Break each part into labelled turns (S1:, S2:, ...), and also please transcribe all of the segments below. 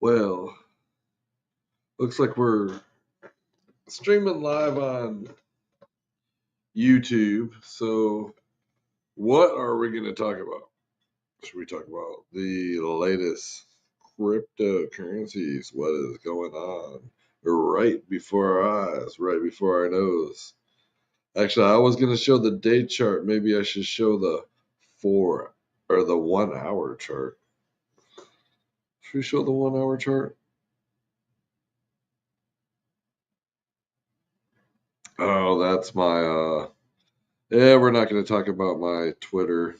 S1: Well, looks like we're streaming live on YouTube. So, what are we going to talk about? Should we talk about the latest cryptocurrencies? What is going on right before our eyes, right before our nose? Actually, I was going to show the day chart. Maybe I should show the 1 hour chart. Should we show the 1 hour chart? Oh, that's my yeah, we're not going to talk about my Twitter.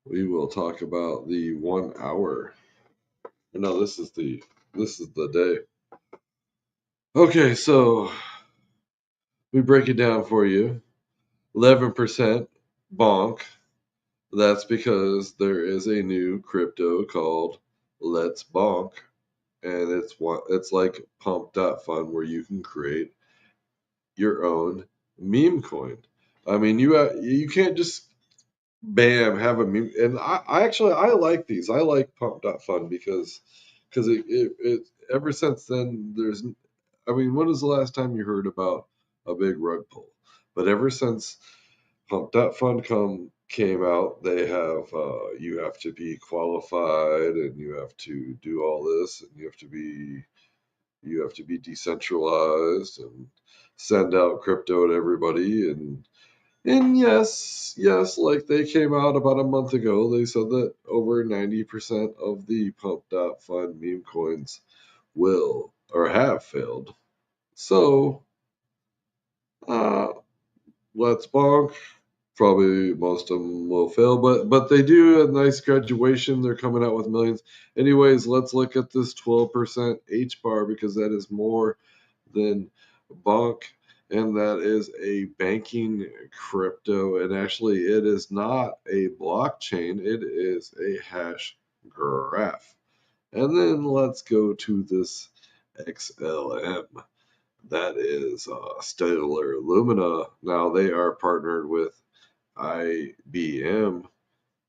S1: We will talk about the 1 hour. No, this is the day. Okay, so we break it down for you. 11% bonk. That's because there is a new crypto called Let's Bonk, and it's like Pump.Fun where you can create your own meme coin. I mean, you can't just bam have a meme. And I like these. I like Pump.Fun because it ever since then there's. I mean, when was the last time you heard about a big rug pull? But ever since Pump.Fun came out, they have you have to be qualified and you have to do all this and you have to be decentralized and send out crypto to everybody and yes, like they came out about a month ago. They said that over 90% of the Pump.Fun meme coins will or have failed. So, uh, let's bonk. Probably most of them will fail, but they do a nice graduation. They're coming out with millions. Anyways, let's look at this 12% H bar because that is more than bonk, and that is a banking crypto. And actually, it is not a blockchain; it is a hash graph. And then let's go to this XLM. That is Stellar Lumina. Now they are partnered with IBM,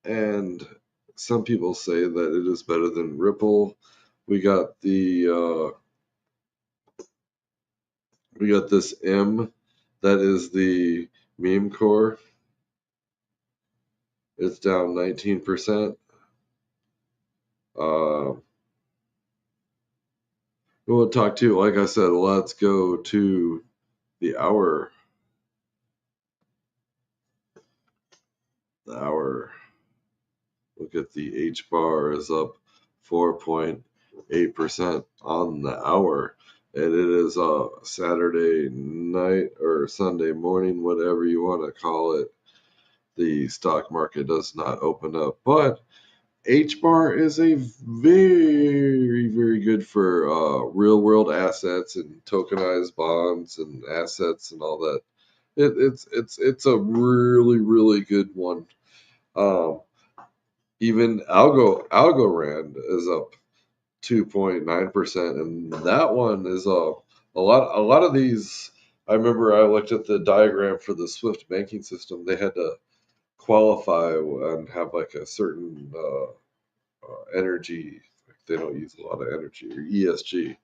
S1: and some people say that it is better than Ripple. We got this M, that is the meme core. It's down 19%. We'll talk to, like I said, let's go to the hour. The hour. Look at the H bar is up 4.8% on the hour. And it is Saturday night or Sunday morning, whatever you want to call it. The stock market does not open up. But H bar is a very, very good for real world assets and tokenized bonds and assets and all that. It's a really, really good one. Um, Even Algorand is up 2.9%, and that one is a lot of these. I remember I looked at the diagram for the Swift banking system. They had to qualify and have like a certain energy. They don't use a lot of energy or ESG.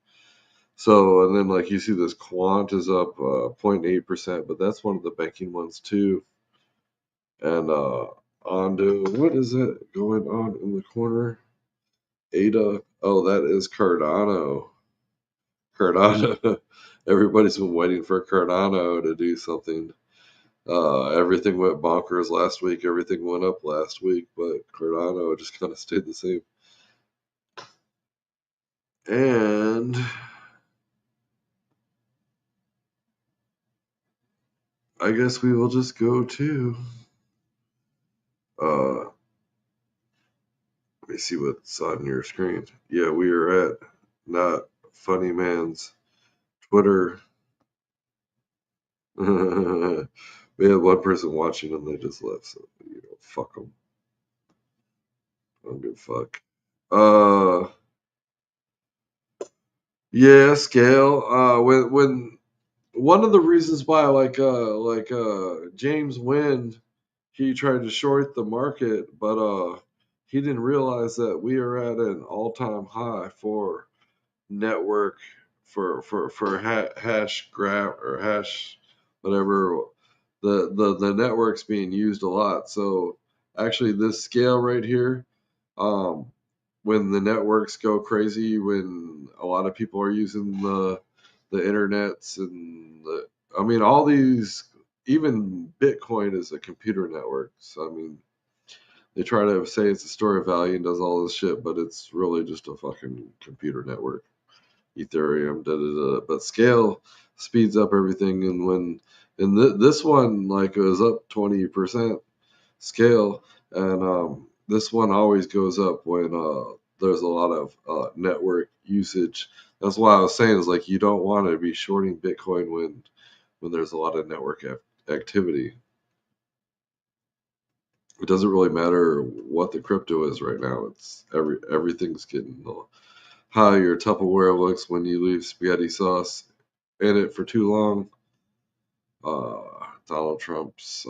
S1: So and then like you see this Quant is up 0.8%, but that's one of the banking ones too. And Ondo, what is it going on in the corner? Ada. Oh, that is Cardano. Cardano. Everybody's been waiting for Cardano to do something. Everything went bonkers last week. Everything went up last week, but Cardano just kind of stayed the same. And I guess we will just go to. Let me see what's on your screen. Yeah, we are at Not Funny Man's Twitter. We had one person watching and they just left, so fuck them. I don't give a fuck. Yeah, scale. When one of the reasons why, James Wind, he tried to short the market, but he didn't realize that we are at an all-time high for network for hash graph or hash whatever. The network's being used a lot. So actually, this scale right here, um, when the networks go crazy, when a lot of people are using the internets and I mean all these, even Bitcoin is a computer network. So I mean they try to say it's a store of value and does all this shit, but it's really just a fucking computer network. Ethereum, but scale speeds up everything, and when this one like goes up 20% scale, and this one always goes up when there's a lot of network usage. That's why I was saying is like you don't want to be shorting Bitcoin when there's a lot of network activity. It doesn't really matter what the crypto is right now. It's everything's getting how your Tupperware looks when you leave spaghetti sauce in it for too long. Donald Trump's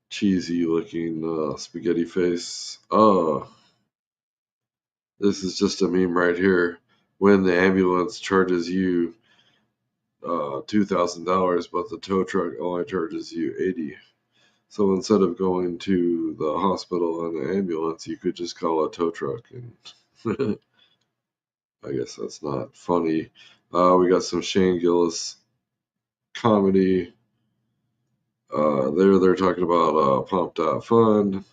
S1: cheesy looking spaghetti face. This is just a meme right here. When the ambulance charges you $2,000, but the tow truck only charges you $80. So instead of going to the hospital and the ambulance, you could just call a tow truck. And I guess that's not funny. We got some Shane Gillis comedy. They're talking about Pumped Out Fun.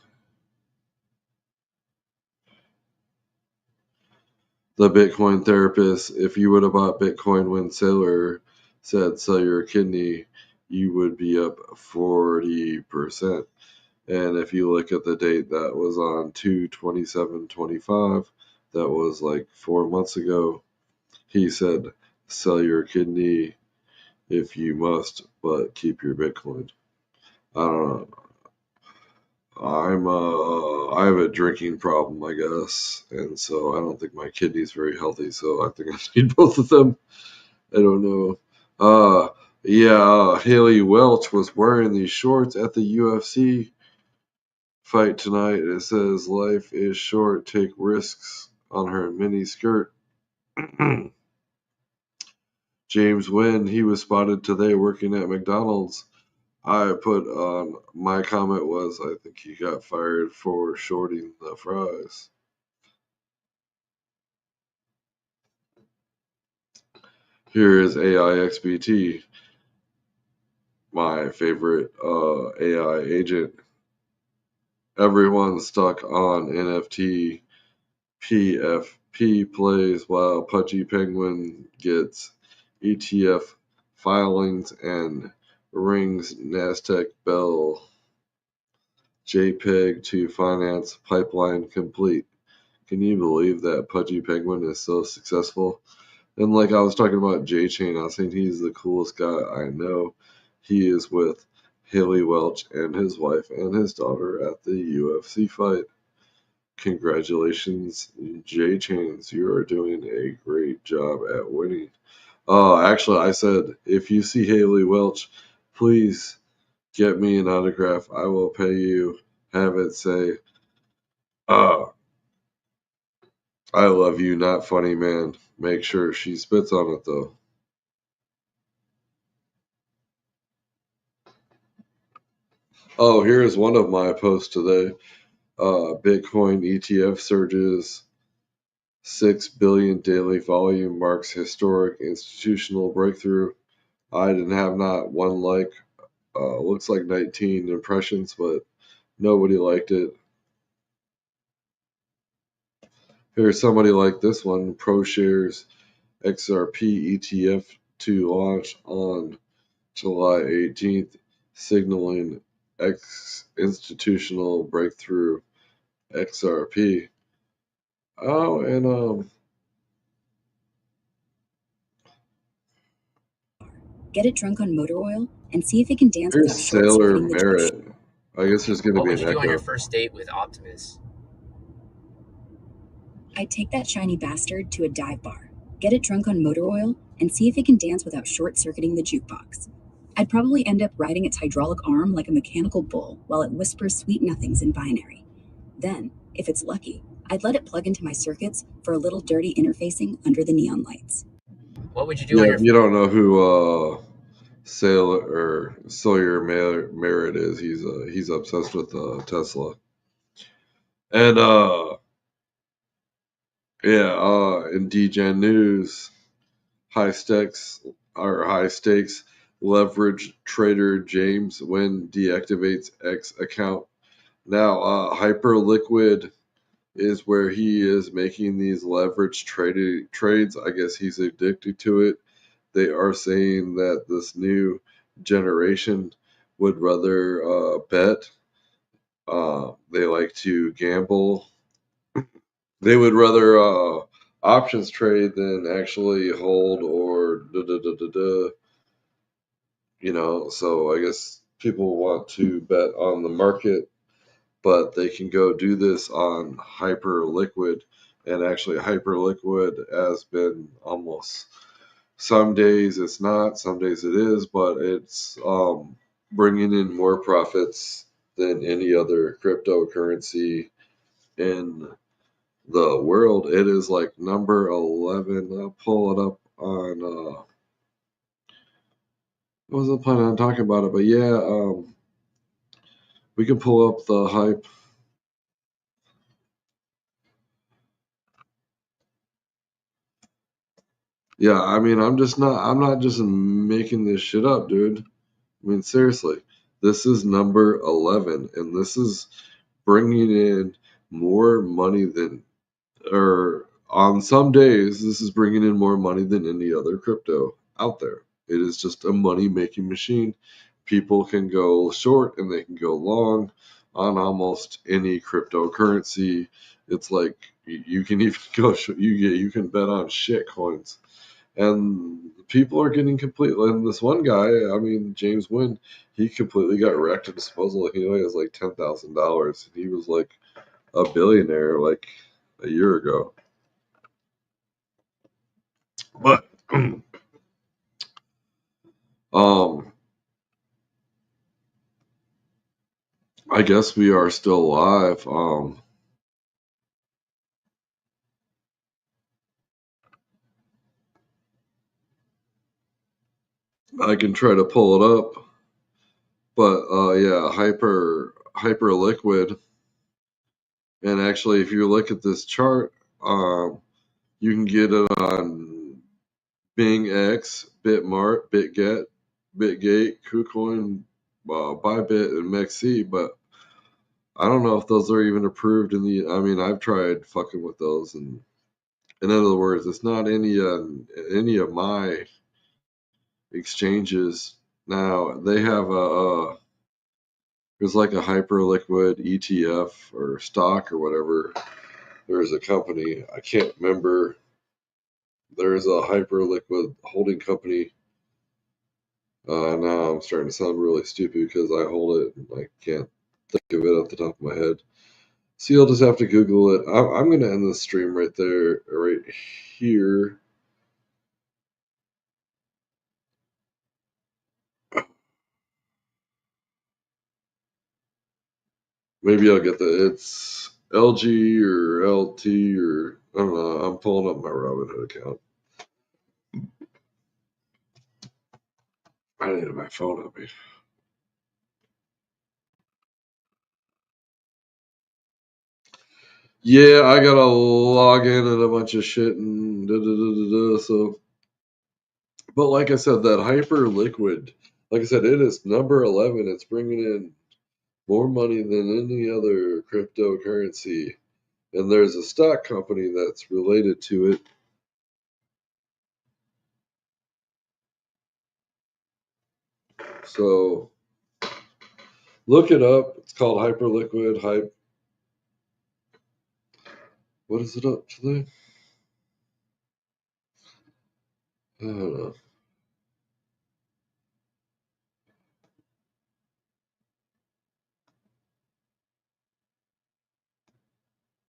S1: The Bitcoin therapist. If you would have bought Bitcoin when Saylor said sell your kidney, you would be up 40%. And if you look at the date, that was on 2/27/25. That was like 4 months ago. He said sell your kidney if you must, but keep your Bitcoin. I don't know. I have a drinking problem, I guess, and so I don't think my kidney's very healthy. So I think I need both of them. I don't know. Yeah, Haley Welch was wearing these shorts at the UFC fight tonight. It says "Life is short, take risks" on her mini skirt. James Wynn, he was spotted today working at McDonald's. I put on my comment was I think he got fired for shorting the fries. Here is AIXBT, my favorite AI agent. Everyone's stuck on NFT PFP plays while Pudgy Penguin gets ETF filings and rings Nasdaq bell. JPEG to finance pipeline complete. Can you believe that Pudgy Penguin is so successful? And like I was talking about J Chain, I was saying he's the coolest guy I know. He is with Haley Welch and his wife and his daughter at the UFC fight. Congratulations, J Chains. You are doing a great job at winning. Actually, I said if you see Haley Welch, please get me an autograph. I will pay you. Have it say, uh, I love you, not funny man. Make sure she spits on it though. Oh, here's one of my posts today. Bitcoin ETF surges 6 billion daily volume marks historic institutional breakthrough. I didn't have not one like. Looks like 19 impressions, but nobody liked it. Here's somebody like this one. ProShares XRP ETF to launch on July 18th, signaling institutional breakthrough XRP. Oh, and
S2: Get it drunk on motor oil and see if it can dance
S1: here's
S2: without short
S1: Sailor
S2: circuiting the
S1: Merit. I guess there's going to
S3: What
S1: be
S3: would
S1: an
S3: you do on your
S1: echo.
S3: first date with Optimus?
S2: I'd take that shiny bastard to a dive bar, get it drunk on motor oil, and see if it can dance without short circuiting the jukebox. I'd probably end up riding its hydraulic arm like a mechanical bull while it whispers sweet nothings in binary. Then, if it's lucky, I'd let it plug into my circuits for a little dirty interfacing under the neon lights.
S3: What would you do on
S1: Yeah,
S3: your
S1: if you don't know who Sawyer Merritt is, he's obsessed with Tesla. And in DGen News, high stakes leverage trader James Nguyen deactivates X account. Now, Hyperliquid is where he is making these leverage trades. I guess he's addicted to it. They are saying that this new generation would rather bet. They like to gamble. They would rather options trade than actually hold or So I guess people want to bet on the market, but they can go do this on Hyperliquid. And actually, Hyperliquid has been almost, some days it's not, some days it is, but it's bringing in more profits than any other cryptocurrency in the world. It is like number 11. I'll pull it up on. I wasn't planning on talking about it, but yeah, we can pull up the hype. Yeah, I mean, I'm not just making this shit up, dude. I mean, seriously, this is number 11, and this is bringing in more money than, or on some days, this is bringing in more money than any other crypto out there. It is just a money making machine. People can go short and they can go long on almost any cryptocurrency. It's like you can even go, you can bet on shit coins. And people are getting completely. And this one guy, I mean, James Nguyen, he completely got wrecked at disposal. He only has like $10,000. He was like a billionaire like a year ago. But I guess we are still live. I can try to pull it up, but yeah, Hyperliquid. And actually, if you look at this chart, you can get it on BingX, Bitmart, Bitgate, KuCoin, Bybit, and MEXC. But I don't know if those are even approved in the. I mean, I've tried fucking with those, and in other words, it's not any of my exchanges. Now they have there's like a Hyperliquid ETF or stock or whatever. There's a company, I can't remember. There's a Hyperliquid holding company. Now I'm starting to sound really stupid because I hold it and I can't think of it off the top of my head. So you'll just have to Google it. I'm going to end the stream right there, right here. Maybe I'll get it's LG or LT or I don't know. I'm pulling up my Robinhood account. I need my phone on me. Yeah, I gotta log in and a bunch of shit and so. But like I said, that Hyperliquid, like I said, it is number 11. It's bringing in more money than any other cryptocurrency. And there's a stock company that's related to it. So look it up. It's called Hyperliquid Hype. What is it up today? I don't know.